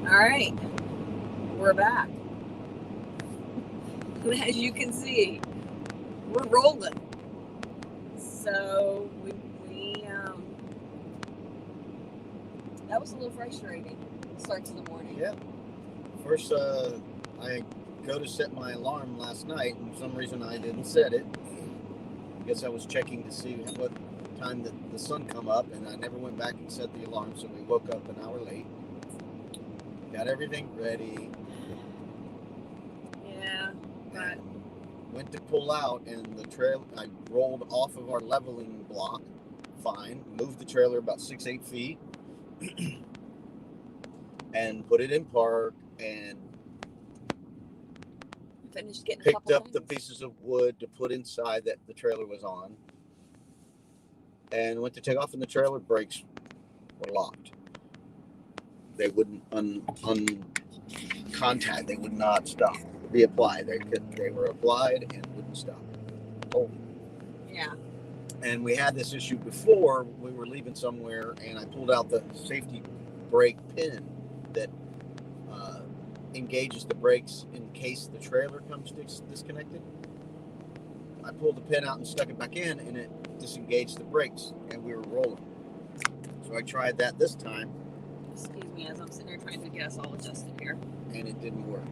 All right, we're back. As you can see, we're rolling. So that was a little frustrating. Start to the morning. Yeah. First, I go to set my alarm last night, and for some reason I didn't set it. I guess I was checking to see what time the sun come up, and I never went back and set the alarm, so we woke up an hour late. Got everything ready. Yeah, but went to pull out, and the trail I rolled off of our leveling block. Fine. Moved the trailer about 6-8 feet, and put it in park, and finished getting picked up the pieces of wood to put inside that the trailer was on, and went to take off, and the trailer brakes were locked. They wouldn't contact. They would not stop. Be applied. They were applied and wouldn't stop. Oh. Yeah. And we had this issue before. We were leaving somewhere, and I pulled out the safety brake pin that engages the brakes in case the trailer comes disconnected. I pulled the pin out and stuck it back in, and it disengaged the brakes, and we were rolling. So I tried that this time. Excuse me, as I'm sitting here trying to get us all adjusted here. And it didn't work.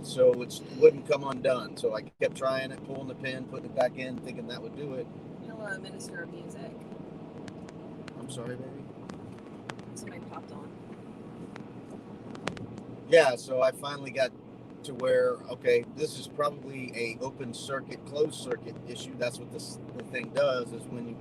So it wouldn't come undone. So I kept trying it, pulling the pin, putting it back in, thinking that would do it. Hello, Minister of Music. I'm sorry, baby. Somebody popped on. Yeah, so I finally got to where, okay, this is probably a open circuit, closed circuit issue. That's what the thing does, is when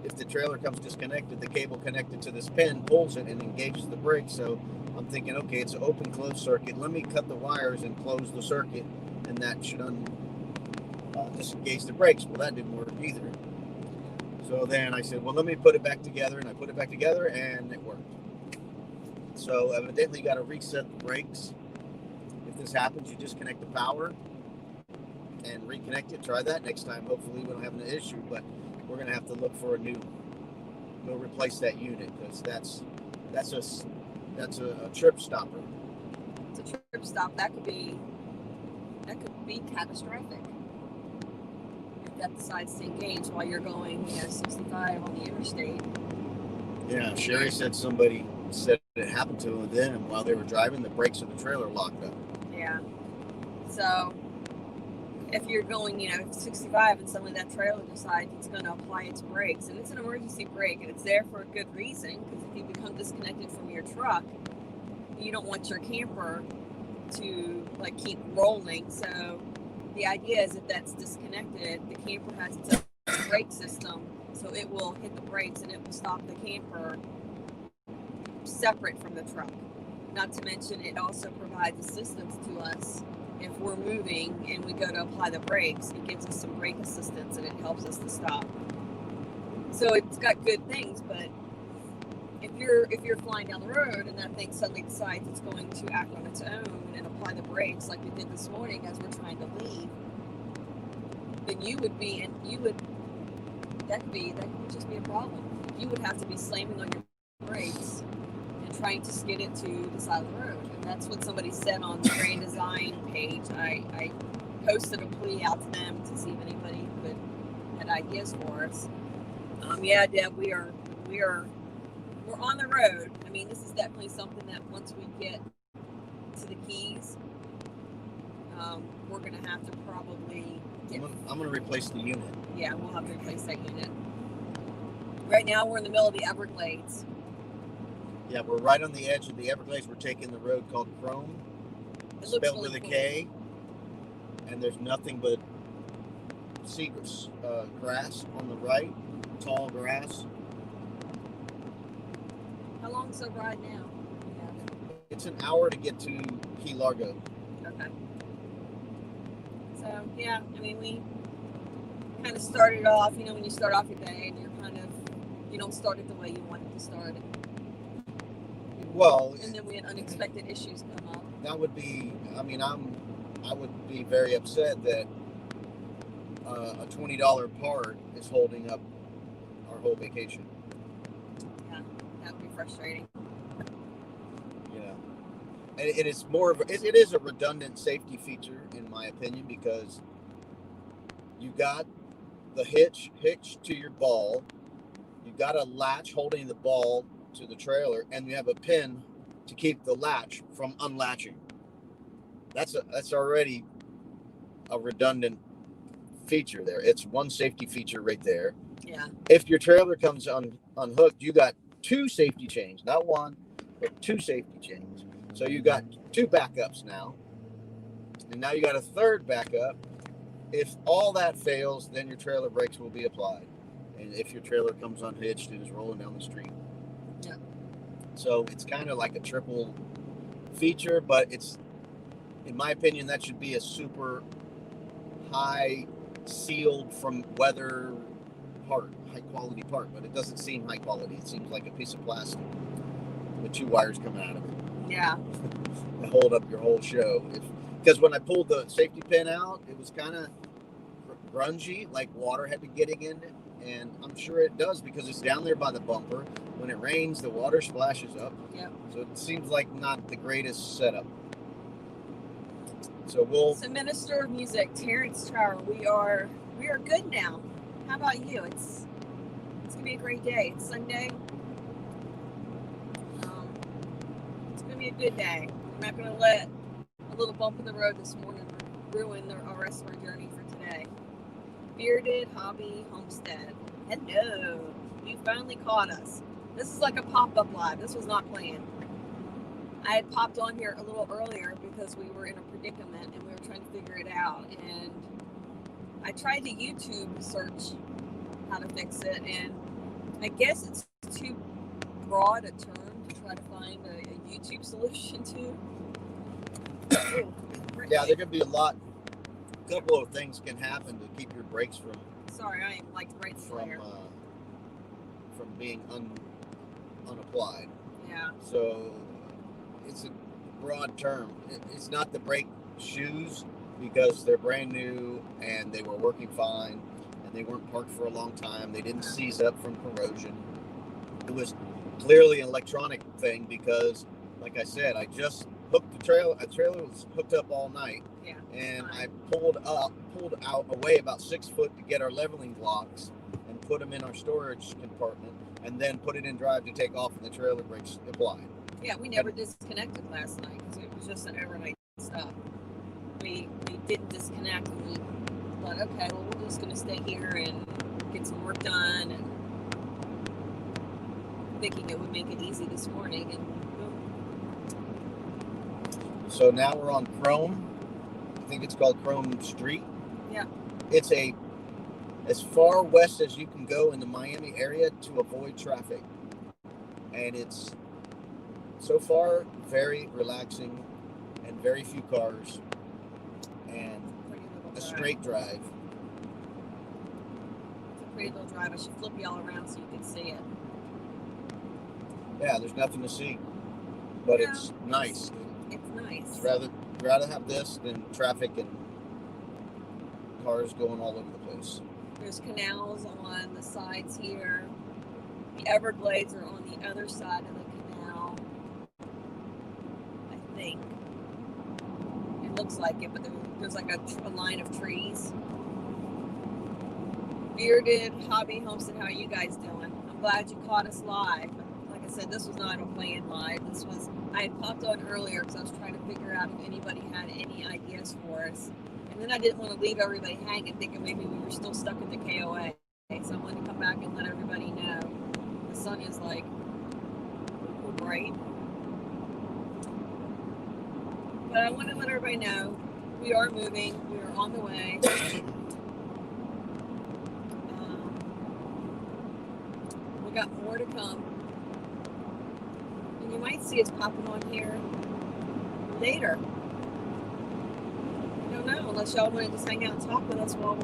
if the trailer comes disconnected, the cable connected to this pin pulls it and engages the brake. So I'm thinking, okay, it's an open closed circuit. Let me cut the wires and close the circuit, and that should disengage the brakes. Well, that didn't work either. So then I said, well, let me put it back together, and I put it back together, and it worked. So evidently you got to reset the brakes. If this happens, you disconnect the power and reconnect it. Try that next time. Hopefully we don't have an issue, but we're going to have to look for a new, go replace that unit, because that's a trip stopper. It's a trip stop. That could be catastrophic. If that decides to engage while you're going 65 on the interstate. Yeah, Sherry said somebody said it happened to them while they were driving. The brakes of the trailer locked up. Yeah. So if you're going, 65 and suddenly that trailer decides it's going to apply its brakes, and it's an emergency brake, and it's there for a good reason, because if you become disconnected from your truck, you don't want your camper to keep rolling. So the idea is, if that's disconnected, the camper has its own brake system, so it will hit the brakes and it will stop the camper separate from the truck. Not to mention, it also provides assistance to us if we're moving and we go to apply the brakes. It gives us some brake assistance, and it helps us to stop. So it's got good things, but if you're flying down the road and that thing suddenly decides it's going to act on its own and apply the brakes like we did this morning as we're trying to leave, then that could just be a problem. You would have to be slamming on your brakes and trying to skid it to the side of the road. And that's what somebody said on the Grand Design page. I posted a plea out to them to see if anybody had ideas for us. Yeah, Deb, we're on the road. I mean, this is definitely something that once we get to the Keys, we're going to have to probably I'm going to replace the unit. Yeah, we'll have to replace that unit. Right now, we're in the middle of the Everglades. Yeah, we're right on the edge of the Everglades. We're taking the road called Chrome, spelled with a K, and there's nothing but grass on the right, tall grass. How long's the ride now? It's an hour to get to Key Largo. Okay. So, yeah, I mean, we kind of started off, when you start off your day and you don't start it the way you wanted to start it. Well, and then we had unexpected issues come up. That would be, I would be very upset that a $20 part is holding up our whole vacation. Yeah, that would be frustrating. and it is more of it is a redundant safety feature in my opinion, because you got the hitch hitched to your ball, you got a latch holding the ball to the trailer, and you have a pin to keep the latch from unlatching. That's already a redundant feature there. It's one safety feature right there. Yeah. If your trailer comes unhooked, you got two safety chains, not one, but two safety chains. So you got two backups now, and now you got a third backup. If all that fails, then your trailer brakes will be applied, and if your trailer comes unhitched and is rolling down the street. Yeah. So it's kind of like a triple feature, but it's, in my opinion, that should be a super high sealed from weather part, high quality part, but it doesn't seem high quality. It seems like a piece of plastic with two wires coming out of it. Yeah. To hold up your whole show. Because when I pulled the safety pin out, it was kind of grungy, like water had been getting in it, and I'm sure it does because it's down there by the bumper. When it rains, the water splashes up. Yep. So it seems like not the greatest setup. So Minister of Music, Terrence Trower, we are good now. How about you? It's gonna be a great day. It's Sunday. It's gonna be a good day. I'm not gonna let a little bump in the road this morning ruin our rest of our journey for today. Bearded Hobby Homestead. Hello. You finally caught us. This is like a pop-up live. This was not planned. I had popped on here a little earlier because we were in a predicament and we were trying to figure it out. And I tried to YouTube search how to fix it, and I guess it's too broad a term to try to find a YouTube solution to. yeah, there could be a couple of things can happen to keep your brakes from. Sorry, I am like right slayer. From being unapplied. Yeah. So it's a broad term. It's not the brake shoes because they're brand new and they were working fine and they weren't parked for a long time. They didn't seize up from corrosion. It was clearly an electronic thing because, like I said, I just hooked the trailer. A trailer was hooked up all night. Yeah. And I pulled out away about 6 foot to get our leveling blocks and put them in our storage compartment, and then put it in drive to take off, and the trailer brakes applied. Yeah, we never disconnected last night because it was just an overnight stop. We didn't disconnect, and we thought, okay, well, we're just going to stay here and get some work done, and thinking it would make it easy this morning, and boom. So now we're on Chrome. I think it's called Chrome Street. Yeah. It's as far west as you can go in the Miami area to avoid traffic. And it's so far very relaxing and very few cars and a straight drive. It's a pretty little drive. I should flip you all around so you can see it. Yeah, there's nothing to see, but Yeah, it's nice. It's nice. It's rather have this than traffic and cars going all over the place. There's canals on the sides here. The Everglades are on the other side of the canal. I think. It looks like it, but there's like a line of trees. Bearded Hobby Homestead, how are you guys doing? I'm glad you caught us live. Like I said, this was not a planned live. I had popped on earlier because I was trying to figure out if anybody had any ideas for us. And then I didn't want to leave everybody hanging, thinking maybe we were still stuck in the KOA. So I wanted to come back and let everybody know. The sun is like bright. But I want to let everybody know we are moving. We are on the way. We got more to come. And you might see us popping on here later. I don't know, unless y'all want to just hang out and talk with us while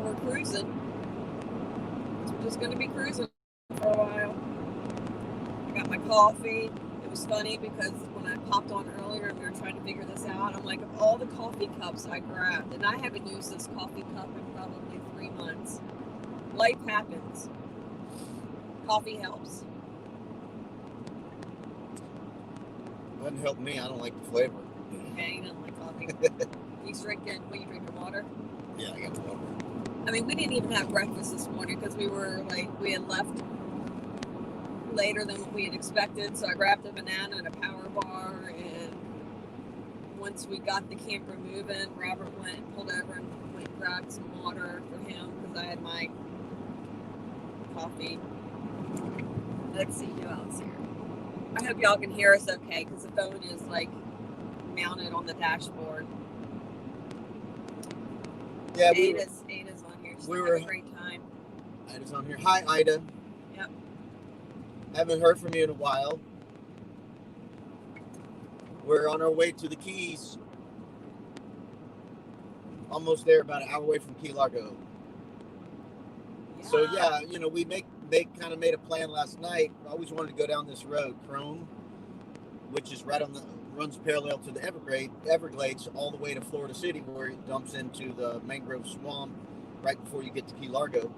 we're cruising. We're just going to be cruising for a while. I got my coffee. It was funny because when I popped on earlier and we were trying to figure this out, I'm like, of all the coffee cups I grabbed, and I haven't used this coffee cup in probably 3 months. Life happens. Coffee helps. Doesn't help me. I don't like the flavor. Okay, you don't like coffee. He's drinking. What, you drinking water? Yeah, I got water. I mean, we didn't even have breakfast this morning because we had left later than what we had expected. So I grabbed a banana and a power bar, and once we got the camper moving, Robert went and pulled over and went and grabbed some water for him because I had my coffee. Let's see who else here. I hope y'all can hear us okay because the phone is like mounted on the dashboard. Yeah, Ada's on here. She's having a great time. Ida's on here. Hi, Ida. Yep. Haven't heard from you in a while. We're on our way to the Keys. Almost there, about an hour away from Key Largo. Yeah. So yeah, you know, they kind of made a plan last night. I always wanted to go down this road, Chrome, which is runs parallel to the Everglades, all the way to Florida City, where it dumps into the mangrove swamp right before you get to Key Largo.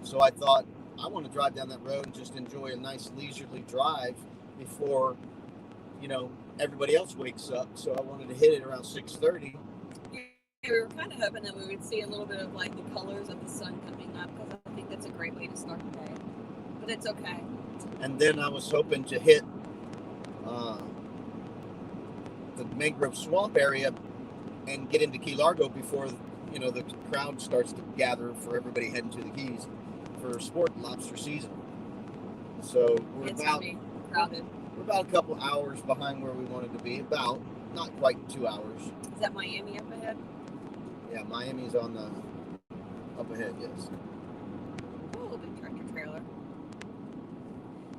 So I thought, I want to drive down that road and just enjoy a nice leisurely drive before, you know, everybody else wakes up. So I wanted to hit it around 6:30. Yeah, we were kind of hoping that we would see a little bit of like the colors of the sun coming up because I think that's a great way to start the day. But it's okay. And then I was hoping to hit the mangrove swamp area and get into Key Largo before, you know, the crowd starts to gather for everybody heading to the Keys for sport lobster season. So we're about a couple hours behind where we wanted to be. About, not quite 2 hours. Is that Miami up ahead? Yeah, Miami's on the up ahead, yes. Oh, big tractor trailer.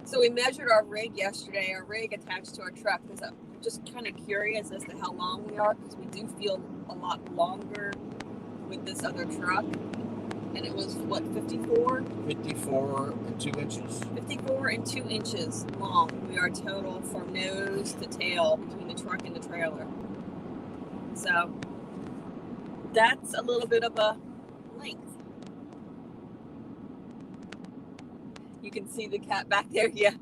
So we measured our rig yesterday. Our rig attached to our truck because I'm just kind of curious as to how long we are because we do feel a lot longer with this other truck. And it was, what, 54? 54 and 2 inches. 54 and 2 inches long. We are total from nose to tail between the truck and the trailer. So that's a little bit of a length. You can see the cat back there. Yeah.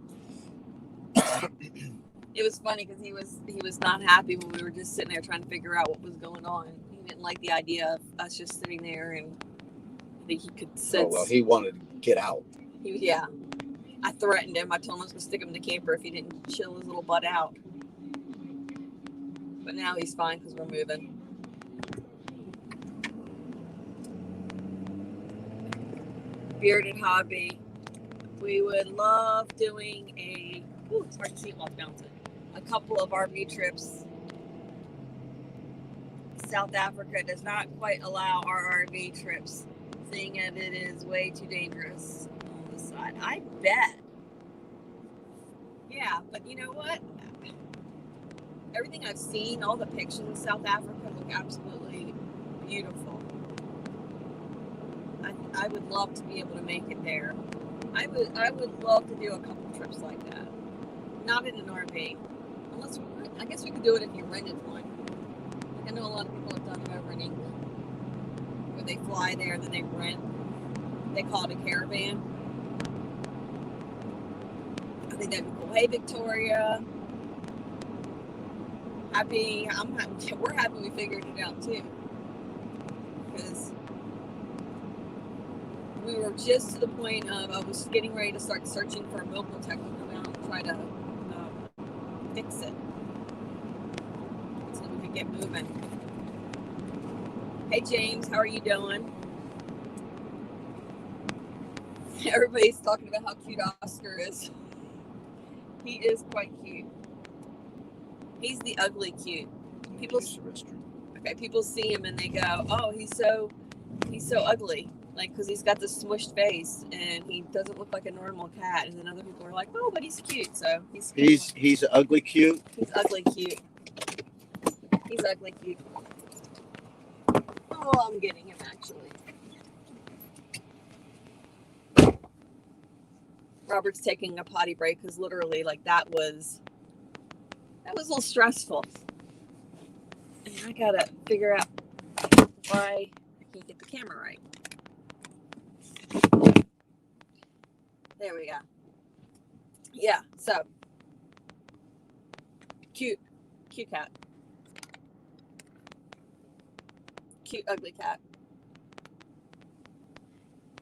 It was funny because he was not happy when we were just sitting there trying to figure out what was going on. He didn't like the idea of us just sitting there, and I think he could sense. Oh, well, he wanted to get out. Yeah. I threatened him. I told him I was going to stick him in the camper if he didn't chill his little butt out. But now he's fine because we're moving. Bearded Hobby. We would love doing it's hard to see it while bouncing. A couple of RV trips. South Africa does not quite allow our RV trips, seeing as it is way too dangerous on the side. I bet. Yeah, but you know what? Everything I've seen, all the pictures of South Africa look absolutely beautiful. I would love to be able to make it there. I would love to do a couple trips like that. Not in an RV. I guess we could do it if you rented one. Like I know a lot of people have done it over in England. Where they fly there and then they rent. They call it a caravan. I think that'd be cool. Hey, Victoria. We're happy we figured it out too. Because we were just to the point of I was getting ready to start searching for a mobile tech to come out and try to fix it so we could get moving. Hey James, how are you doing? Everybody's talking about how cute Oscar is. He is quite cute. He's the ugly cute. People see him and they go, "Oh, he's so ugly." Like, because he's got this smushed face and he doesn't look like a normal cat. And then other people are like, "Oh, but he's cute." So he's ugly cute. He's ugly cute. He's ugly cute. Oh, I'm getting him actually. Robert's taking a potty break because literally, like, that was a little stressful. And I gotta figure out why I can't get the camera right. There we go. Yeah, so Cute cat. Cute, ugly cat.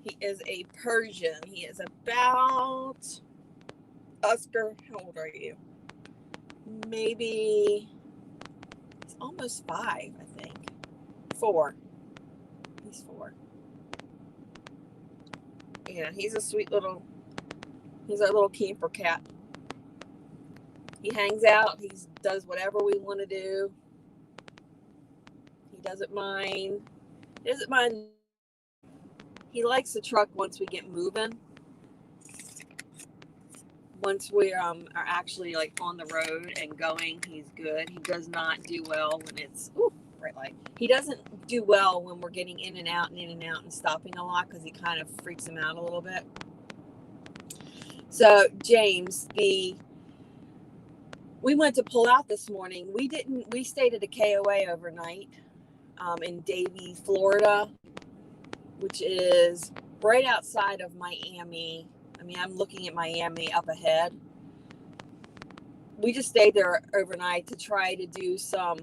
He is a Persian. He is about, Oscar, how old are you? Maybe, he's almost 5, I think. 4. He's 4. Yeah, he's a sweet little, he's our little camper cat. He hangs out. He does whatever we want to do. He doesn't mind. He doesn't mind. He likes the truck once we get moving. Once we are actually like on the road and going, he's good. He does not do well when it's bright light. He doesn't do well when we're getting in and out and stopping a lot, because he kind of freaks him out a little bit. So James, we went to pull out this morning. We stayed at a KOA overnight in Davie, Florida, which is right outside of Miami. I mean, I'm looking at Miami up ahead. We just stayed there overnight to try to do some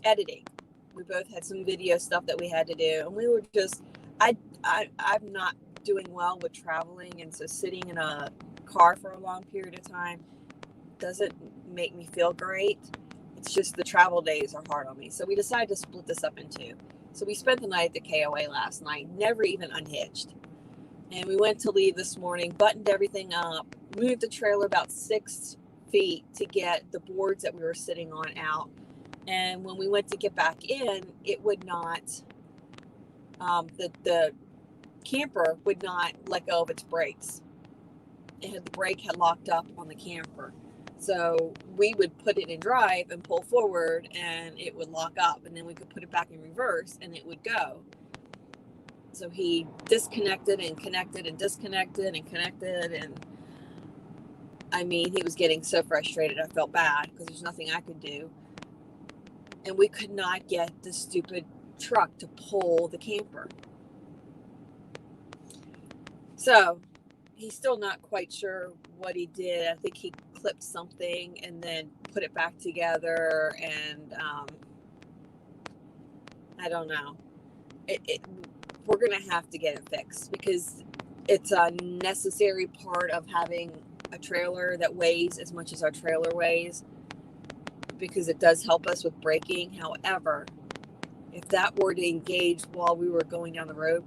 editing. We both had some video stuff that we had to do, and we were just, I'm not doing well with traveling, and so sitting in a car for a long period of time doesn't make me feel great. It's just the travel days are hard on me. So we decided to split this up in 2. So we spent the night at the KOA last night, never even unhitched. And we went to leave this morning, buttoned everything up, moved the trailer about 6 feet to get the boards that we were sitting on out. And when we went to get back in, it would not, the camper would not let go of its brakes. The brake had locked up on the camper. So we would put it in drive and pull forward, and it would lock up, and then we could put it back in reverse and it would go. So he disconnected and connected and disconnected and connected, and I mean, he was getting so frustrated. I felt bad because there's nothing I could do, and we could not get the stupid truck to pull the camper. So he's still not quite sure what he did. I think he clipped something and then put it back together, and I don't know. We're gonna have to get it fixed, because it's a necessary part of having a trailer that weighs as much as our trailer weighs, because it does help us with braking. However, if that were to engage while we were going down the road,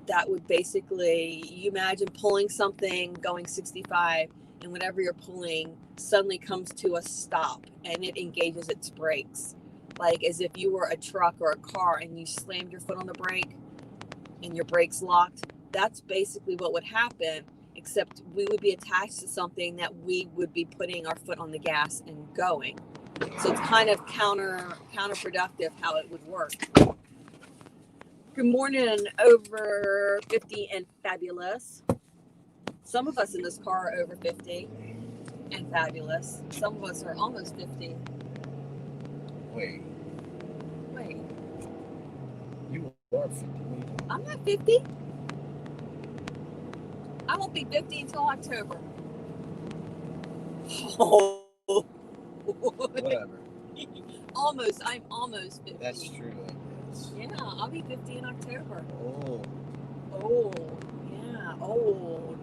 that would basically, you imagine pulling something going 65, and whatever you're pulling suddenly comes to a stop and it engages its brakes, like as if you were a truck or a car and you slammed your foot on the brake and your brakes locked. That's basically what would happen, except we would be attached to something that we would be putting our foot on the gas and going. So it's kind of counterproductive how it would work. Good morning, over 50 and fabulous. Some of us in this car are over 50 and fabulous. Some of us are almost 50. Wait. You are 50. I'm not 50. I won't be 50 until October. Oh. Whatever. I'm almost 50. That's true, I guess. Yeah, I'll be 50 in October. Old. Yeah, old.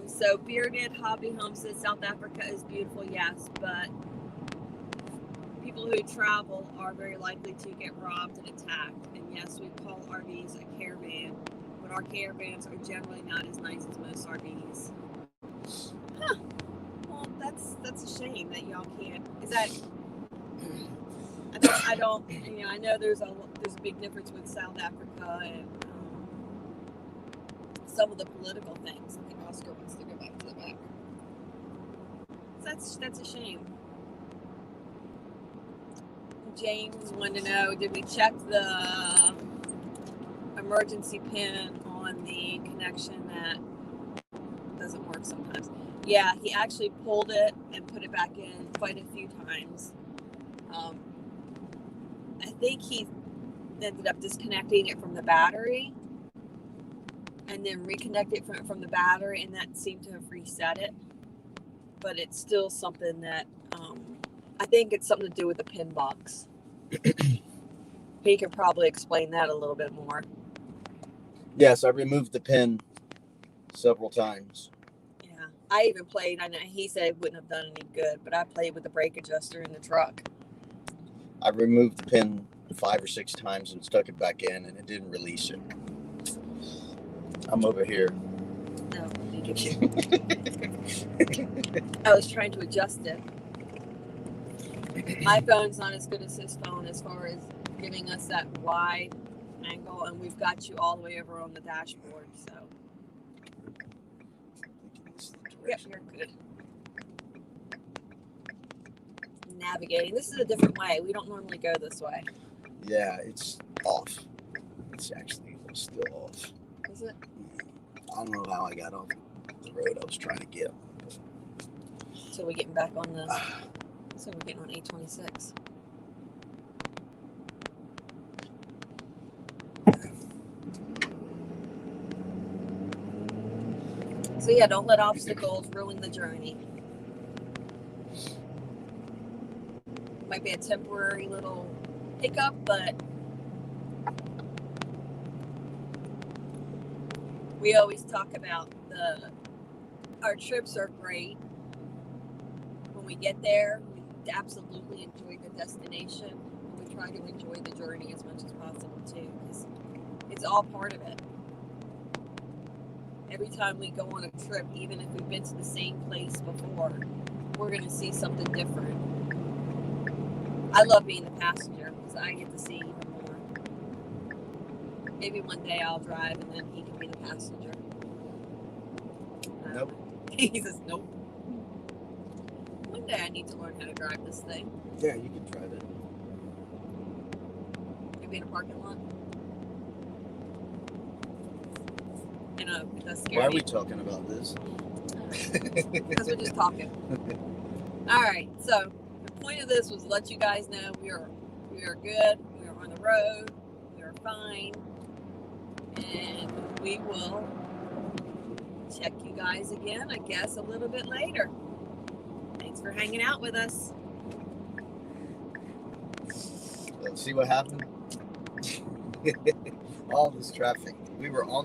So Bearded Hobby Home says South Africa is beautiful, yes, but people who travel are very likely to get robbed and attacked. And yes, we call RVs a caravan, but our caravans are generally not as nice as most RVs. Huh. Well, that's a shame that y'all can't. Is that? I don't. I know there's a big difference with South Africa and some of the political things. I think Oscar wants to go back to the back. That's a shame. James wanted to know, did we check the emergency pin on the connection that doesn't work sometimes? Yeah, he actually pulled it and put it back in quite a few times. I think he ended up disconnecting it from the battery. and then reconnect it from the battery, and that seemed to have reset it. But it's still something that I think it's something to do with the pin box. He could probably explain that a little bit more. Yes, I removed the pin several times. Yeah, I even played. I know he said it wouldn't have done any good, but I played with the brake adjuster in the truck. I removed the pin 5 or 6 times and stuck it back in, and it didn't release it. I'm over here. No, let me get you. I was trying to adjust it. My phone's not as good as his phone as far as giving us that wide angle, and we've got you all the way over on the dashboard. So, yep, you're good. Navigating. This is a different way. We don't normally go this way. Yeah, it's off. It's actually still off. Is it? I don't know how I got off the road I was trying to get. So we're getting back on the. So we're getting on 826. So yeah, don't let obstacles ruin the journey. Might be a temporary little hiccup, but we always talk about our trips are great. When we get there, we absolutely enjoy the destination. And we try to enjoy the journey as much as possible too, because it's all part of it. Every time we go on a trip, even if we've been to the same place before, we're going to see something different. I love being the passenger because I get to see even more. Maybe one day I'll drive and then he can be the passenger. Nope. He says, nope. One day I need to learn how to drive this thing. Yeah, you can drive it. Maybe in a parking lot. You know, that's scary. Why are we talking about this? Because we're just talking. All right, so the point of this was to let you guys know we are good. We are on the road. We are fine, and we will check you guys again, I guess, a little bit later. Thanks for hanging out with us. Let's see what happened. All this traffic. We were on